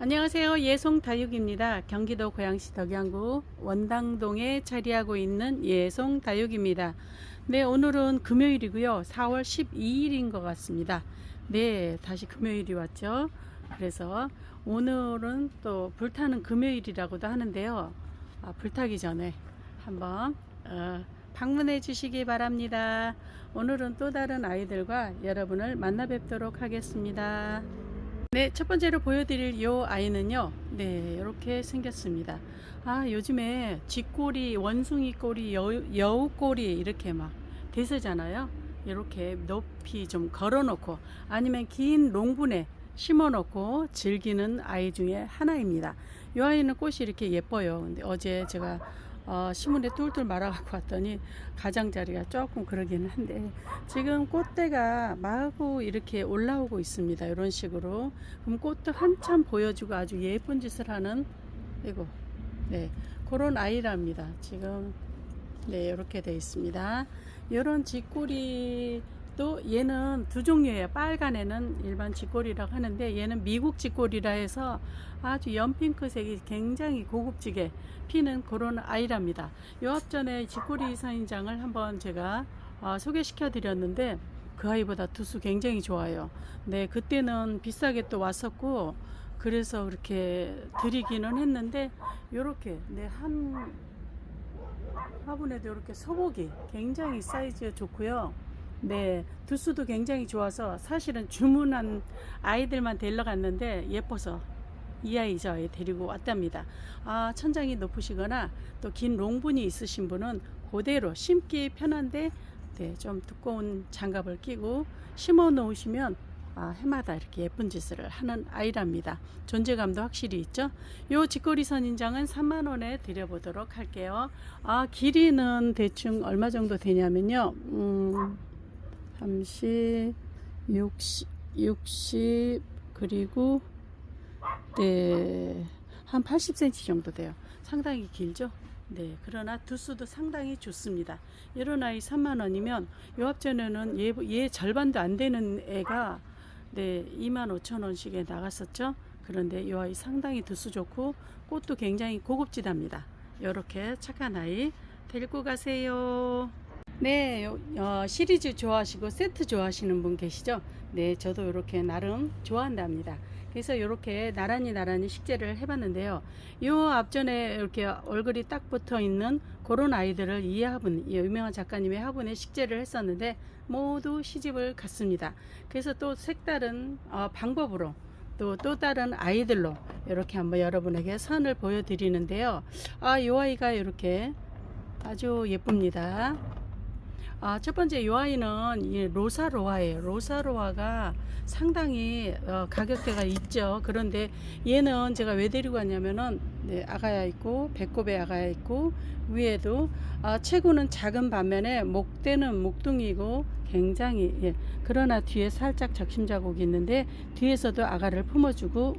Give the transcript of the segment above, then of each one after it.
안녕하세요. 예송다육입니다. 경기도 고양시 덕양구 원당동에 자리하고 있는 예송다육입니다. 네, 오늘은 금요일이고요. 4월 12일인 것 같습니다. 네, 다시 금요일이 왔죠. 그래서 오늘은 또 불타는 금요일이라고도 하는데요. 불타기 전에 한번 방문해 주시기 바랍니다. 오늘은 또 다른 아이들과 여러분을 만나 뵙도록 하겠습니다. 네, 첫 번째로 보여드릴 이 아이는요, 네, 이렇게 생겼습니다. 요즘에 쥐꼬리, 원숭이 꼬리, 여우 꼬리 이렇게 막 대세잖아요. 이렇게 높이 좀 걸어 놓고 아니면 긴 롱분에 심어 놓고 즐기는 아이 중에 하나입니다. 이 아이는 꽃이 이렇게 예뻐요. 근데 어제 제가 신문에 뚫뚫 말아갖고 왔더니 가장자리가 조금 그러기는 한데 지금 꽃대가 마구 이렇게 올라오고 있습니다. 이런 식으로. 그럼 꽃도 한참 보여주고 아주 예쁜 짓을 하는, 이거, 네, 그런 아이랍니다. 지금, 네, 이렇게 되어 있습니다. 이런 쥐꼬리 또 얘는 두 종류예요. 빨간 애는 일반 쥐꼬리라고 하는데 얘는 미국 쥐꼬리라 해서 아주 연핑크색이 굉장히 고급지게 피는 그런 아이랍니다. 요 앞전에 쥐꼬리 선인장을 한번 제가 소개시켜 드렸는데 그 아이보다 두수 굉장히 좋아요. 네, 그때는 비싸게 또 왔었고 그래서 그렇게 드리기는 했는데 요렇게, 네, 한 화분에도 이렇게 서복이 굉장히 사이즈 좋고요. 네, 두수도 굉장히 좋아서 사실은 주문한 아이들만 데리러 갔는데 예뻐서 이 아이 저 아이 데리고 왔답니다. 천장이 높으시거나 또 긴 롱분이 있으신 분은 그대로 심기 편한데, 네, 좀 두꺼운 장갑을 끼고 심어 놓으시면 해마다 이렇게 예쁜 짓을 하는 아이랍니다. 존재감도 확실히 있죠. 요 직거리 선인장은 3만원에 드려보도록 할게요. 길이는 대충 얼마 정도 되냐면요, 30, 60, 그리고 네, 한 80cm 정도 돼요. 상당히 길죠. 네, 그러나 두수도 상당히 좋습니다. 이런 아이 3만원이면 요 앞전에는 얘 절반도 안 되는 애가, 네, 25,000원씩에 나갔었죠. 그런데 이 아이 상당히 두수 좋고 꽃도 굉장히 고급지답니다. 이렇게 착한 아이 데리고 가세요. 네, 시리즈 좋아하시고 세트 좋아하시는 분 계시죠? 네, 저도 이렇게 나름 좋아한답니다. 그래서 이렇게 나란히 식재를 해봤는데요. 요 앞전에 이렇게 얼굴이 딱 붙어 있는 그런 아이들을 이 화분, 이 유명한 작가님의 화분에 식재를 했었는데 모두 시집을 갔습니다. 그래서 또 색다른 방법으로 또 다른 아이들로 이렇게 한번 여러분에게 선을 보여드리는데요. 요 아이가 이렇게 아주 예쁩니다. 첫 번째 이 아이는 이 로사로아예요. 로사로아가 상당히 가격대가 있죠. 그런데 얘는 제가 왜 데리고 왔냐면은, 네, 아가야 있고 배꼽에 아가야 있고 위에도 체구는 작은 반면에 목대는 목둥이고 굉장히, 예, 그러나 뒤에 살짝 적심 자국이 있는데 뒤에서도 아가를 품어주고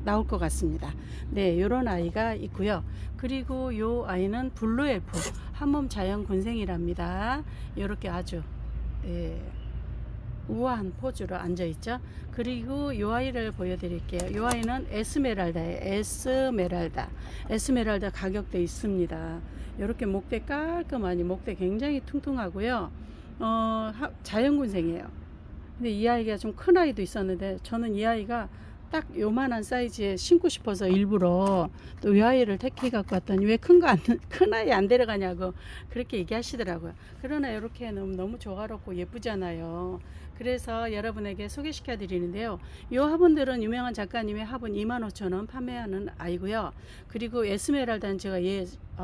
나올 것 같습니다. 네, 요런 아이가 있고요. 그리고 요 아이는 블루엘프, 한몸 자연군생이랍니다. 이렇게 아주, 예, 우아한 포즈로 앉아있죠. 그리고 요 아이를 보여드릴게요. 요 아이는 에스메랄다예요. 에스메랄다 가격대 있습니다. 이렇게 목대 깔끔하니 목대 굉장히 퉁퉁하고요. 자연군생이에요. 근데 이 아이가 좀 큰 아이도 있었는데 저는 이 아이가 딱 요만한 사이즈에 심고 싶어서 일부러 또 이 아이를 택해 갖고 왔더니 왜 큰 아이 안 데려가냐고 그렇게 얘기하시더라고요. 그러나 이렇게 너무 조화롭고 예쁘잖아요. 그래서 여러분에게 소개시켜 드리는데요. 이 화분들은 유명한 작가님의 화분 25,000원 판매하는 아이고요. 그리고 에스메랄다는 제가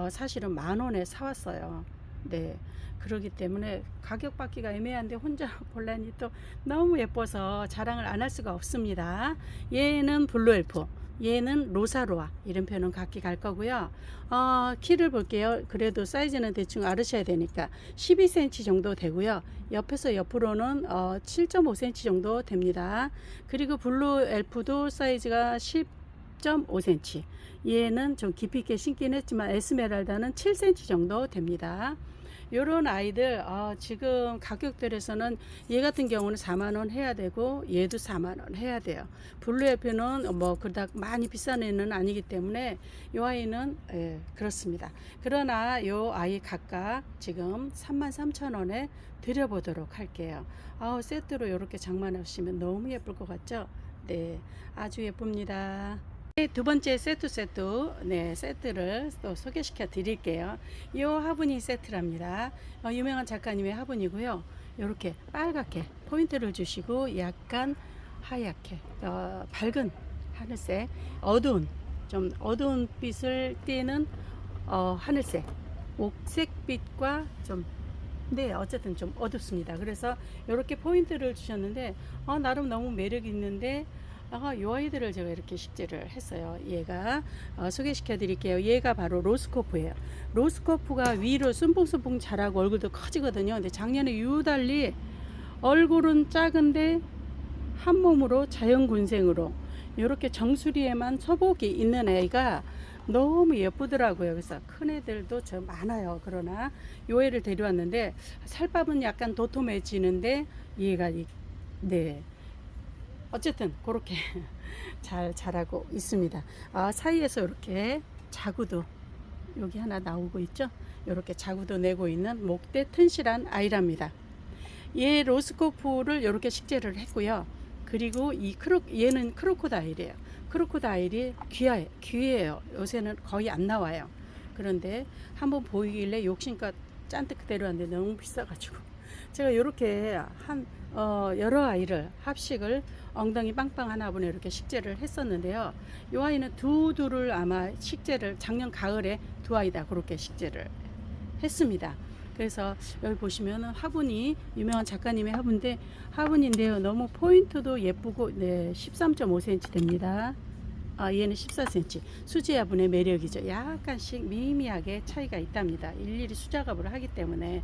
사실은 10,000원에 사왔어요. 네. 그러기 때문에 가격 받기가 애매한데 혼자 볼라니 또 너무 예뻐서 자랑을 안 할 수가 없습니다. 얘는 블루엘프, 얘는 로사로아, 이름표는 각기 갈 거고요. 키를 볼게요. 그래도 사이즈는 대충 알으셔야 되니까 12cm 정도 되고요. 옆에서 옆으로는 7.5cm 정도 됩니다. 그리고 블루엘프도 사이즈가 10.5cm, 얘는 좀 깊이 있게 심긴 했지만 에스메랄다는 7cm 정도 됩니다. 요런 아이들 지금 가격들에서는 얘 같은 경우는 4만원 해야 되고 얘도 4만원 해야 돼요. 블루에프는 뭐 그닥 많이 비싼 애는 아니기 때문에 요 아이는 그렇습니다. 그러나 요 아이 각각 지금 33,000원에 드려보도록 할게요. 세트로 이렇게 장만하시면 너무 예쁠 것 같죠? 네, 아주 예쁩니다. 네, 두 번째 세트 세트를 또 소개시켜 드릴게요. 이 화분이 세트랍니다. 유명한 작가님의 화분이고요. 이렇게 빨갛게 포인트를 주시고 약간 하얗게 밝은 하늘색, 좀 어두운 빛을 띠는 하늘색, 옥색빛과 좀 어쨌든 좀 어둡습니다. 그래서 이렇게 포인트를 주셨는데 나름 너무 매력 있는데 요 아이들을 제가 이렇게 식재를 했어요. 얘가 소개시켜 드릴게요. 얘가 바로 로스코프예요. 로스코프가 위로 순풍순풍 자라고 얼굴도 커지거든요. 근데 작년에 유달리 얼굴은 작은데 한 몸으로 자연군생으로 이렇게 정수리에만 서복이 있는 애가 너무 예쁘더라고요. 그래서 큰 애들도 저 많아요. 그러나 요 애를 데려왔는데 살밥은 약간 도톰해지는데 얘가 어쨌든 그렇게 잘 자라고 있습니다. 사이에서 이렇게 자구도 여기 하나 나오고 있죠. 이렇게 자구도 내고 있는 목대 튼실한 아이랍니다. 얘 로스코프를 이렇게 식재를 했고요. 그리고 얘는 크로코다일이에요. 크로코다일이 귀해요. 요새는 거의 안 나와요. 그런데 한번 보이길래 욕심껏 짠뜩 데려왔는데 너무 비싸가지고 제가 이렇게 여러 아이를 합식을 엉덩이 빵빵한 화분에 이렇게 식재를 했었는데요. 이 아이는 두를 아마 식재를 작년 가을에 두 아이 다 그렇게 식재를 했습니다. 그래서 여기 보시면 화분이 유명한 작가님의 화분인데요. 너무 포인트도 예쁘고 13.5cm 됩니다. 얘는 14cm. 수제 화분의 매력이죠. 약간씩 미미하게 차이가 있답니다. 일일이 수작업을 하기 때문에.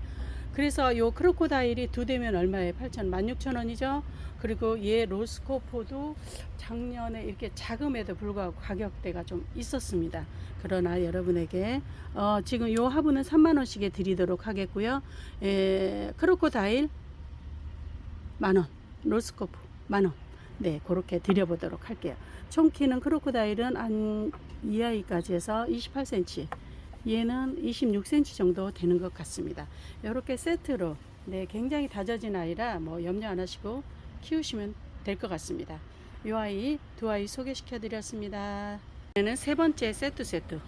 그래서 요 크로코다일이 두 대면 얼마에 16,000원이죠. 그리고 얘 로스코프도 작년에 이렇게 자금에도 불구하고 가격대가 좀 있었습니다. 그러나 여러분에게 지금 요 화분은 3만원씩에 드리도록 하겠고요. 크로코다일 만원, 로스코프 만원. 네, 그렇게 드려보도록 할게요. 총 키는 크로코다일은 이 아이까지 해서 28cm, 얘는 26cm 정도 되는 것 같습니다. 이렇게 세트로 굉장히 다져진 아이라 뭐 염려 안 하시고 키우시면 될 것 같습니다. 이 아이 두 아이 소개시켜 드렸습니다. 얘는 세 번째 세트.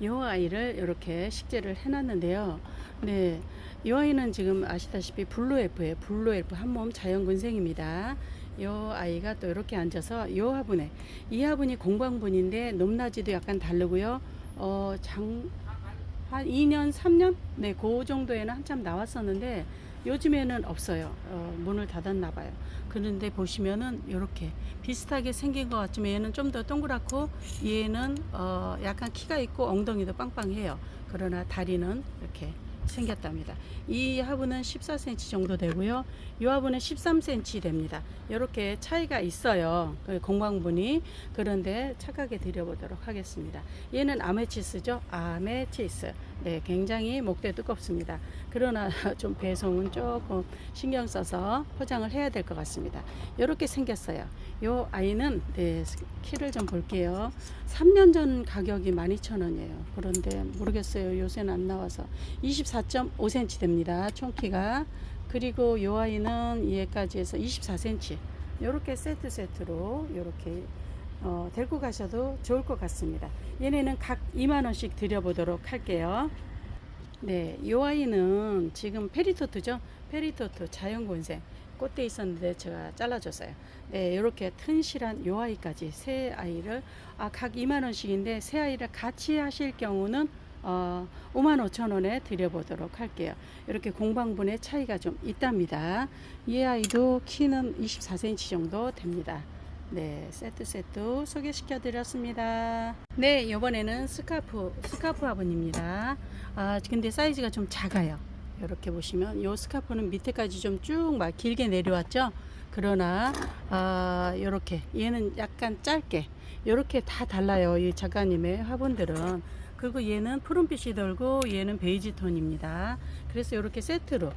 이 아이를 이렇게 식재를 해놨는데요. 이 아이는 지금 아시다시피 블루엘프예요. 블루엘프 한몸 자연군생입니다. 이 아이가 또 이렇게 앉아서 이 화분이 공방분인데 높낮이도 약간 다르고요. 한 2년 3년 그 정도에는 한참 나왔었는데 요즘에는 없어요. 문을 닫았나 봐요. 그런데 보시면은 이렇게 비슷하게 생긴 것 같지만 얘는 좀 더 동그랗고 얘는 약간 키가 있고 엉덩이도 빵빵해요. 그러나 다리는 이렇게 생겼답니다. 이 화분은 14cm 정도 되고요. 이 화분은 13cm 됩니다. 이렇게 차이가 있어요. 공방분이. 그런데 착하게 드려보도록 하겠습니다. 얘는 아메치스죠. 아메치스. 굉장히 목대 두껍습니다. 그러나 좀 배송은 조금 신경 써서 포장을 해야 될 것 같습니다. 이렇게 생겼어요. 이 아이는 키를 좀 볼게요. 3년 전 가격이 12,000원이에요. 그런데 모르겠어요. 요새는 안 나와서 24.5cm 됩니다. 총 키가. 그리고 이 아이는 얘까지 해서 24cm. 이렇게 세트로 이렇게 데리고 가셔도 좋을 것 같습니다. 얘네는 각 2만원씩 드려보도록 할게요. 이 아이는 지금 페리토트죠. 페리토트 자연곤생 꽃대 있었는데 제가 잘라줬어요. 이렇게 튼실한 요 아이까지 세 아이를 각 2만원씩인데 세 아이를 같이 하실 경우는 55,000원에 드려보도록 할게요. 이렇게 공방분의 차이가 좀 있답니다. 이 아이도 키는 24cm 정도 됩니다. 세트 소개시켜 드렸습니다. 이번에는 스카프 화분입니다. 근데 사이즈가 좀 작아요. 이렇게 보시면 요 스카프는 밑에까지 좀 쭉 막 길게 내려왔죠. 그러나 이렇게 얘는 약간 짧게 이렇게 다 달라요. 이 작가님의 화분들은. 그리고 얘는 푸른빛이 돌고 얘는 베이지 톤입니다. 그래서 이렇게 세트로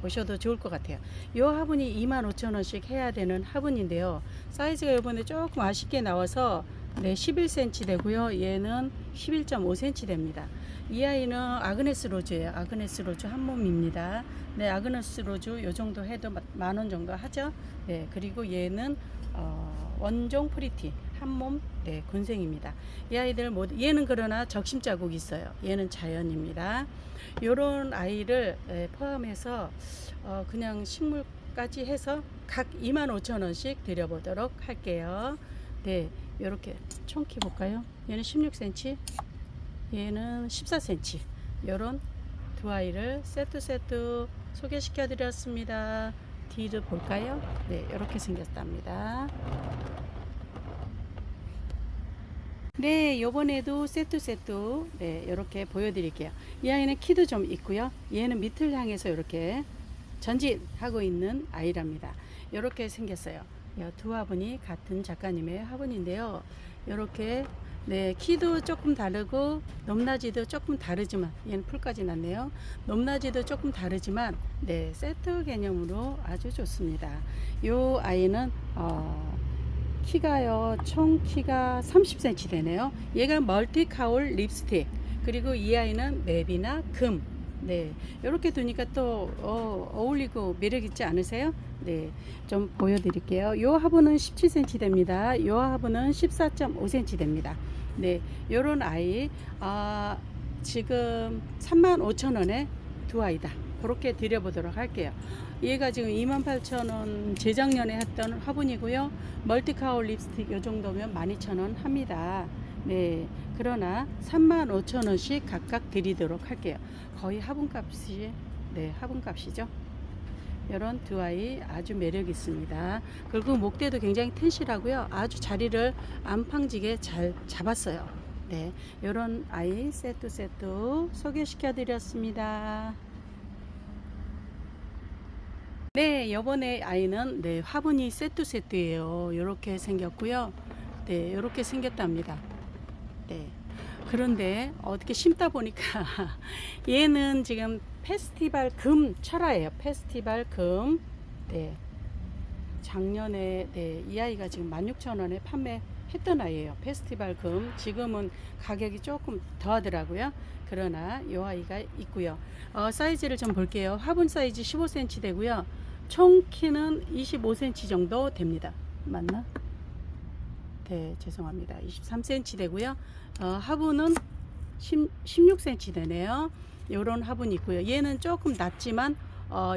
보셔도 좋을 것 같아요. 이 화분이 25,000원씩 해야 되는 화분인데요. 사이즈가 이번에 조금 아쉽게 나와서 11cm 되고요. 얘는 11.5cm 됩니다. 이 아이는 아그네스 로즈예요. 아그네스 로즈 한 몸입니다. 아그네스 로즈 요 정도 해도 10,000원 정도 하죠. 그리고 얘는 원종 프리티 한 몸 군생입니다. 이 아이들 모두 얘는 그러나 적심 자국이 있어요. 얘는 자연입니다. 요런 아이를 포함해서 그냥 식물까지 해서 각 25,000원씩 드려보도록 할게요. 요렇게 총키 볼까요? 얘는 16cm, 얘는 14cm. 요런 두 아이를 세트 소개시켜 드렸습니다. 뒤를 볼까요? 이렇게 생겼답니다. 요번에도 세트 이렇게 보여드릴게요. 이 아이는 키도 좀 있고요. 얘는 밑을 향해서 이렇게 전진하고 있는 아이랍니다. 이렇게 생겼어요. 두 화분이 같은 작가님의 화분인데요. 이렇게 키도 조금 다르고 높낮이도 조금 다르지만 얘는 풀까지 났네요. 높낮이도 조금 다르지만 세트 개념으로 아주 좋습니다. 이 아이는 키가요, 총 키가 30cm 되네요. 얘가 멀티 카울 립스틱, 그리고 이 아이는 맵이나 금. 이렇게 두니까 또 어울리고 매력 있지 않으세요? 좀 보여드릴게요. 요 화분은 17cm 됩니다. 요 화분은 14.5cm 됩니다. 요런 아이 지금 35,000원에 두 아이다. 그렇게 드려보도록 할게요. 얘가 지금 28,000원 재작년에 했던 화분이고요. 멀티카울 립스틱 요 정도면 12,000원 합니다. 그러나 35,000원씩 각각 드리도록 할게요. 거의 화분값이 화분값이죠. 이런 두 아이 아주 매력 있습니다. 그리고 목대도 굉장히 튼실하고요. 아주 자리를 안팡지게 잘 잡았어요. 이런 아이 세트 소개시켜 드렸습니다. 요번에 아이는 화분이 세트예요. 이렇게 생겼고요. 이렇게 생겼답니다. 그런데 어떻게 심다 보니까 얘는 지금 페스티벌 금 철화예요. 페스티벌 금. 작년에 이 아이가 지금 16,000원에 판매했던 아이예요. 페스티벌 금. 지금은 가격이 조금 더 하더라고요. 그러나 이 아이가 있고요. 사이즈를 좀 볼게요. 화분 사이즈 15cm 되고요. 총 키는 25cm 정도 됩니다. 맞나? 죄송합니다. 23cm 되고요. 화분은 16cm 되네요. 요런 화분이 있고요. 얘는 조금 낮지만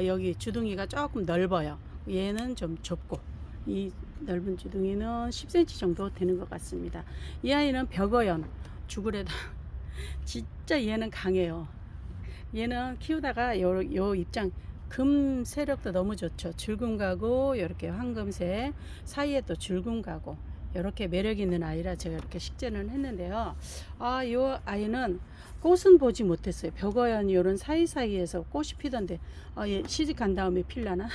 여기 주둥이가 조금 넓어요. 얘는 좀 좁고, 이 넓은 주둥이는 10cm 정도 되는 것 같습니다. 이 아이는 벽어연 죽으래다. 진짜 얘는 강해요. 얘는 키우다가 요 입장 금 세력도 너무 좋죠. 줄금 가고 이렇게 황금색 사이에 또 줄금 가고 이렇게 매력 있는 아이라 제가 이렇게 식재는 했는데요. 요 아이는 꽃은 보지 못했어요. 벽어연 요런 사이사이에서 꽃이 피던데 얘 시집간 다음에 필라나?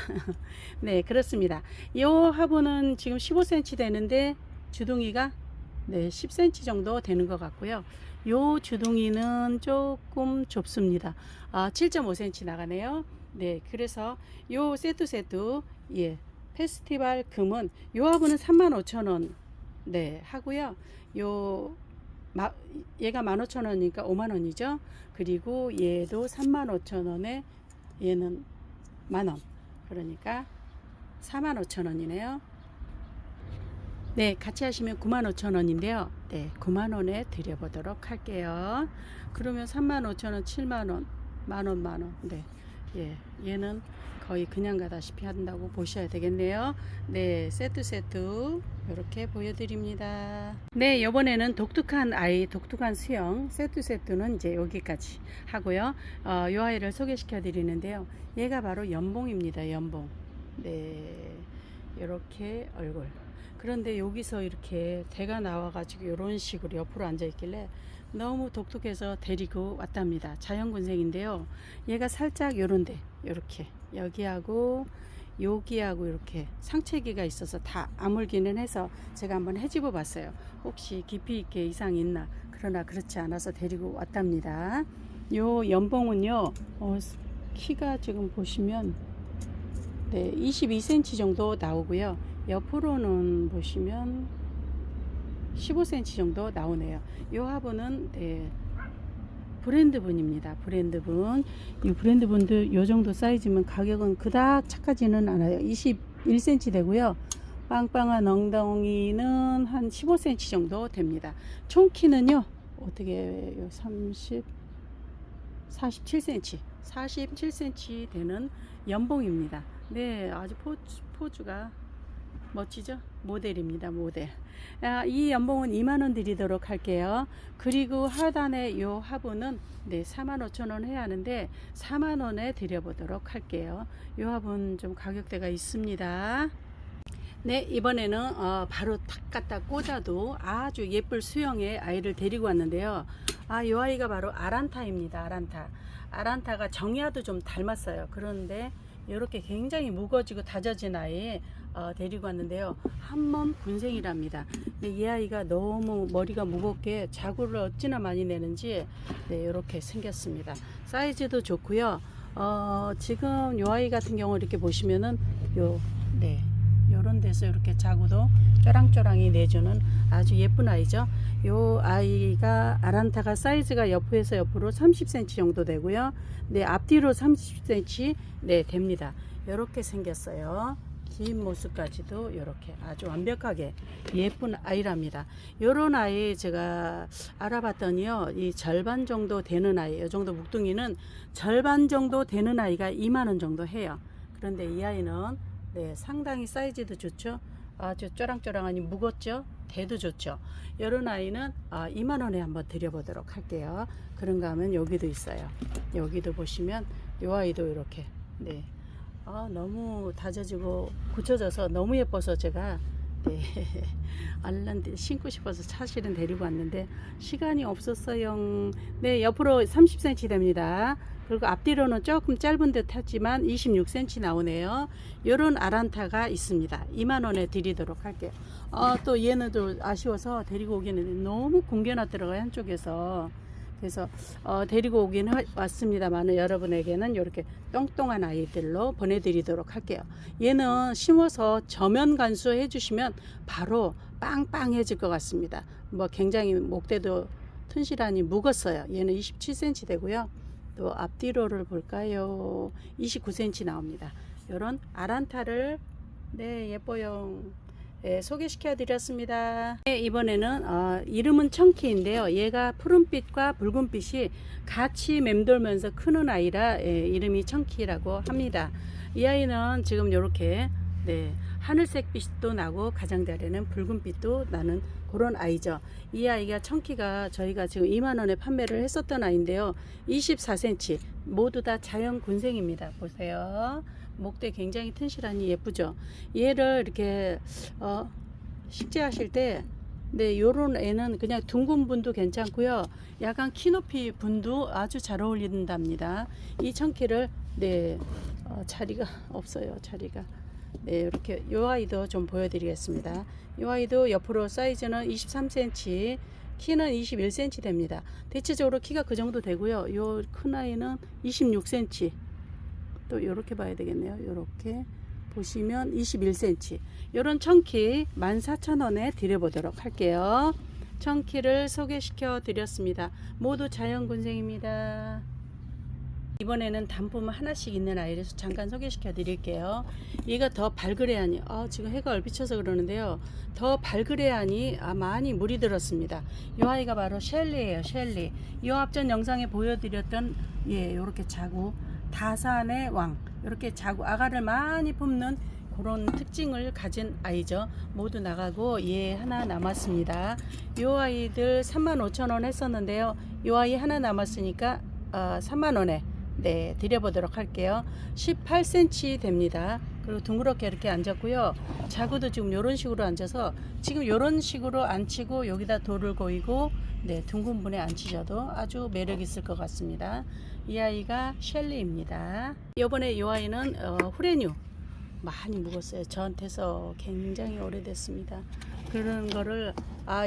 그렇습니다. 요 화분은 지금 15cm 되는데 주둥이가 10cm 정도 되는 것 같고요. 요 주둥이는 조금 좁습니다. 7.5cm 나가네요. 그래서 요 세트 페스티벌 금은 요 화분은 35,000원 하고요. 얘가 15,000원이니까 50,000원이죠. 그리고 얘도 35,000원에 얘는 만원, 그러니까 45,000원이네요. 같이 하시면 95,000원인데요. 9만원에 드려보도록 할게요. 그러면 35,000원, 7만원, 만원. 얘는 거의 그냥 가다시피 한다고 보셔야 되겠네요. 세트 이렇게 보여드립니다. 이번에는 독특한 아이, 독특한 수영 세트는 이제 여기까지 하고요. 이 아이를 소개시켜 드리는데요. 얘가 바로 연봉입니다. 연봉. 이렇게 얼굴. 그런데 여기서 이렇게 대가 나와가지고 이런 식으로 옆으로 앉아 있길래 너무 독특해서 데리고 왔답니다. 자연군생인데요. 얘가 살짝 요런데, 요렇게 여기하고 여기하고 이렇게 상체기가 있어서 다 아물기는 해서 제가 한번 헤집어 봤어요. 혹시 깊이 있게 이상이 있나. 그러나 그렇지 않아서 데리고 왔답니다. 요 연봉은요, 키가 지금 보시면 22cm 정도 나오고요. 옆으로는 보시면 15cm 정도 나오네요. 요 화분은 브랜드분입니다. 브랜드분. 이 브랜드분도 요 정도 사이즈면 가격은 그닥 착하지는 않아요. 21cm 되고요. 빵빵한 엉덩이는 한 15cm 정도 됩니다. 총 키는요, 어떻게 47cm 되는 연봉입니다. 네, 아주 포즈가 멋지죠? 모델입니다. 모델. 이 연봉은 2만원 드리도록 할게요. 그리고 하단에 요 화분은 45,000원 해야 하는데 4만원에 드려보도록 할게요. 요 화분 좀 가격대가 있습니다. 네, 이번에는 바로 탁 갖다 꽂아도 아주 예쁠 수영의 아이를 데리고 왔는데요. 이 아이가 바로 아란타입니다. 아란타가 정야도 좀 닮았어요. 그런데 이렇게 굉장히 무거워지고 다져진 아이 데리고 왔는데요. 한몸 군생이랍니다. 근데 이 아이가 너무 머리가 무겁게 자구를 어찌나 많이 내는지 이렇게 생겼습니다. 사이즈도 좋고요. 지금 이 아이 같은 경우 이렇게 보시면은 요런 데서 이렇게 자구도 쪼랑쪼랑이 내주는 아주 예쁜 아이죠. 요 아이가 아란타가 사이즈가 옆에서 옆으로 30cm 정도 되고요. 앞뒤로 30cm 됩니다. 이렇게 생겼어요. 긴 모습까지도 이렇게 아주 완벽하게 예쁜 아이랍니다. 요런 아이 제가 알아봤더니요, 이 절반 정도 되는 아이, 이 정도 묵둥이는 절반 정도 되는 아이가 2만원 정도 해요. 그런데 이 아이는 상당히 사이즈도 좋죠. 아주 쪼랑쪼랑하니 무겁죠. 대도 좋죠. 이런 아이는 2만원에 한번 드려보도록 할게요. 그런가 하면 여기도 있어요. 여기도 보시면 이 아이도 이렇게 너무 다져지고 굳혀져서 너무 예뻐서 제가 얼른 신고 싶어서 사실은 데리고 왔는데 시간이 없었어요. 옆으로 30cm 됩니다. 그리고 앞뒤로는 조금 짧은 듯 하지만 26cm 나오네요. 요런 아란타가 있습니다. 2만원에 드리도록 할게요. 또 얘는 좀 아쉬워서 데리고 오기는 너무 공개나 들어가요, 한쪽에서. 그래서 데리고 오긴 왔습니다만 여러분에게는 이렇게 똥똥한 아이들로 보내드리도록 할게요. 얘는 심어서 저면 간수해 주시면 바로 빵빵해질 것 같습니다. 굉장히 목대도 튼실하니 묵었어요. 얘는 27cm 되고요. 또 앞뒤로를 볼까요? 29cm 나옵니다. 이런 아란타를 예뻐요. 소개시켜 드렸습니다. 이번에는 이름은 청키인데요. 얘가 푸른빛과 붉은빛이 같이 맴돌면서 크는 아이라 이름이 청키라고 합니다. 이 아이는 지금 이렇게 하늘색 빛도 나고 가장자리는 붉은빛도 나는 그런 아이죠. 이 아이가 청키가 저희가 지금 2만원에 판매를 했었던 아이인데요. 24cm 모두 다 자연 군생입니다. 보세요. 목대 굉장히 튼실하니 예쁘죠. 얘를 이렇게 식재하실 때 요런 애는 그냥 둥근 분도 괜찮고요. 약간 키높이 분도 아주 잘 어울린답니다. 이 청키를 자리가 없어요. 자리가 이렇게 요 아이도 좀 보여드리겠습니다. 요 아이도 옆으로 사이즈는 23cm, 키는 21cm 됩니다. 대체적으로 키가 그 정도 되고요. 요 큰 아이는 26cm. 또 이렇게 봐야 되겠네요. 이렇게 보시면 21cm. 요런 청키 14,000원에 드려보도록 할게요. 청키를 소개시켜 드렸습니다. 모두 자연군생입니다. 이번에는 단품 하나씩 있는 아이를 잠깐 소개시켜 드릴게요. 얘가 더 발그레하니 지금 해가 얼비쳐서 그러는데요. 더 발그레하니 많이 물이 들었습니다. 이 아이가 바로 셸리예요. 셸리. 이 앞전 영상에 보여드렸던 이렇게 자구 다산의 왕, 이렇게 자구 아가를 많이 품는 그런 특징을 가진 아이죠. 모두 나가고 얘 하나 남았습니다. 이 아이들 35,000원 했었는데요. 이 아이 하나 남았으니까 3만원에 드려보도록 할게요. 18cm 됩니다. 그리고 둥그렇게 이렇게 앉았고요. 자구도 지금 이런 식으로 앉아서 지금 이런 식으로 앉히고 여기다 돌을 고이고 둥근 분에 앉히셔도 아주 매력 있을 것 같습니다. 이 아이가 셸리입니다. 이번에 이 아이는 후레뉴 많이 묵었어요. 저한테서 굉장히 오래됐습니다. 그런 거를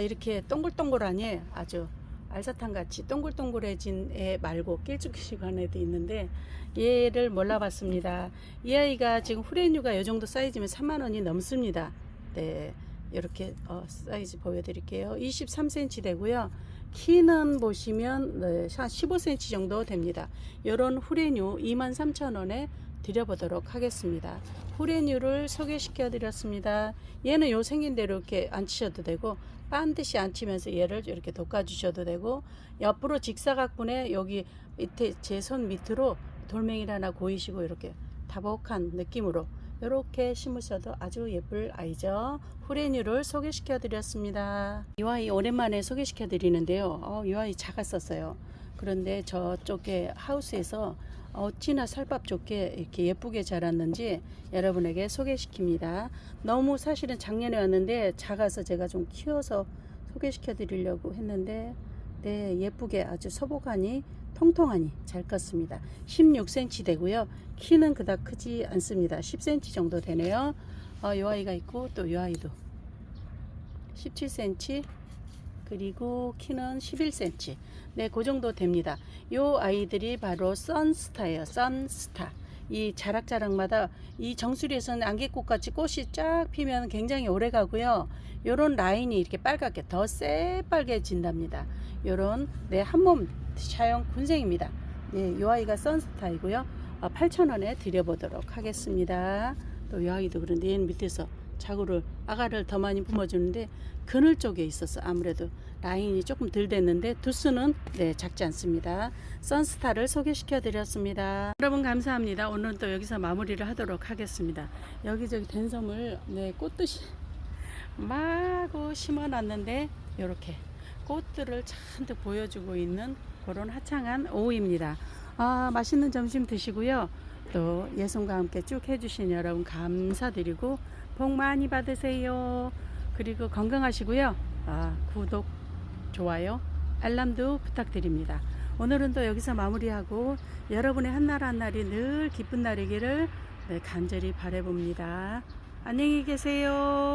이렇게 동글동글하니 아주 알사탕 같이 동글동글해진 애 말고 길쭉한 애도 있는데 얘를 몰라봤습니다. 이 아이가 지금 후레뉴가 이 정도 사이즈면 3만 원이 넘습니다. 네, 이렇게 사이즈 보여드릴게요. 23cm 되고요. 키는 보시면 네, 한 15cm 정도 됩니다. 이런 후레뉴 23,000원에 드려보도록 하겠습니다. 후레뉴를 소개시켜 드렸습니다. 얘는 요 생긴 대로 이렇게 앉히셔도 되고 반드시 앉히면서 얘를 이렇게 돋궈주셔도 되고 옆으로 직사각분에 여기 밑에 제 손 밑으로 돌멩이를 하나 고이시고 이렇게 다복한 느낌으로 이렇게 심으셔도 아주 예쁠 아이죠. 후레뉴를 소개시켜 드렸습니다. 이 아이 오랜만에 소개시켜 드리는데요. 이 아이 작았었어요. 그런데 저쪽에 하우스에서 어찌나 살밥 좋게 이렇게 예쁘게 자랐는지 여러분에게 소개시킵니다. 너무 사실은 작년에 왔는데 작아서 제가 좀 키워서 소개시켜 드리려고 했는데 네, 예쁘게 아주 소복하니 통통하니 잘 컸습니다. 16cm 되고요. 키는 그닥 크지 않습니다. 10cm 정도 되네요. 이 아이가 있고 또 이 아이도 17cm 그리고 키는 11cm. 네, 그 정도 됩니다. 요 아이들이 바로 선스타예요. 선스타. 이 자락자락마다 이 정수리에서는 안개꽃같이 꽃이 쫙 피면 굉장히 오래 가고요. 요런 라인이 이렇게 빨갛게 더 새빨개진답니다. 요런 네, 한몸 샤형 군생입니다. 네, 요 아이가 선스타이고요. 8,000원에 드려보도록 하겠습니다. 또 요 아이도 그런데 얘는 밑에서 자구를 아가를 더 많이 뿜어주는데 그늘 쪽에 있어서 아무래도 라인이 조금 덜 됐는데 두수는 네, 작지 않습니다. 선스타를 소개시켜 드렸습니다. 여러분 감사합니다. 오늘은 또 여기서 마무리를 하도록 하겠습니다. 여기저기 댄섬을 네, 꽃듯이 마구 심어 놨는데 이렇게 꽃들을 잔뜩 보여주고 있는 그런 화창한 오후입니다. 맛있는 점심 드시고요. 또 예송과 함께 쭉 해주신 여러분 감사드리고 복 많이 받으세요. 그리고 건강하시고요. 구독, 좋아요, 알람도 부탁드립니다. 오늘은 또 여기서 마무리하고 여러분의 한날 한날이 늘 기쁜 날이기를 간절히 바라봅니다. 안녕히 계세요.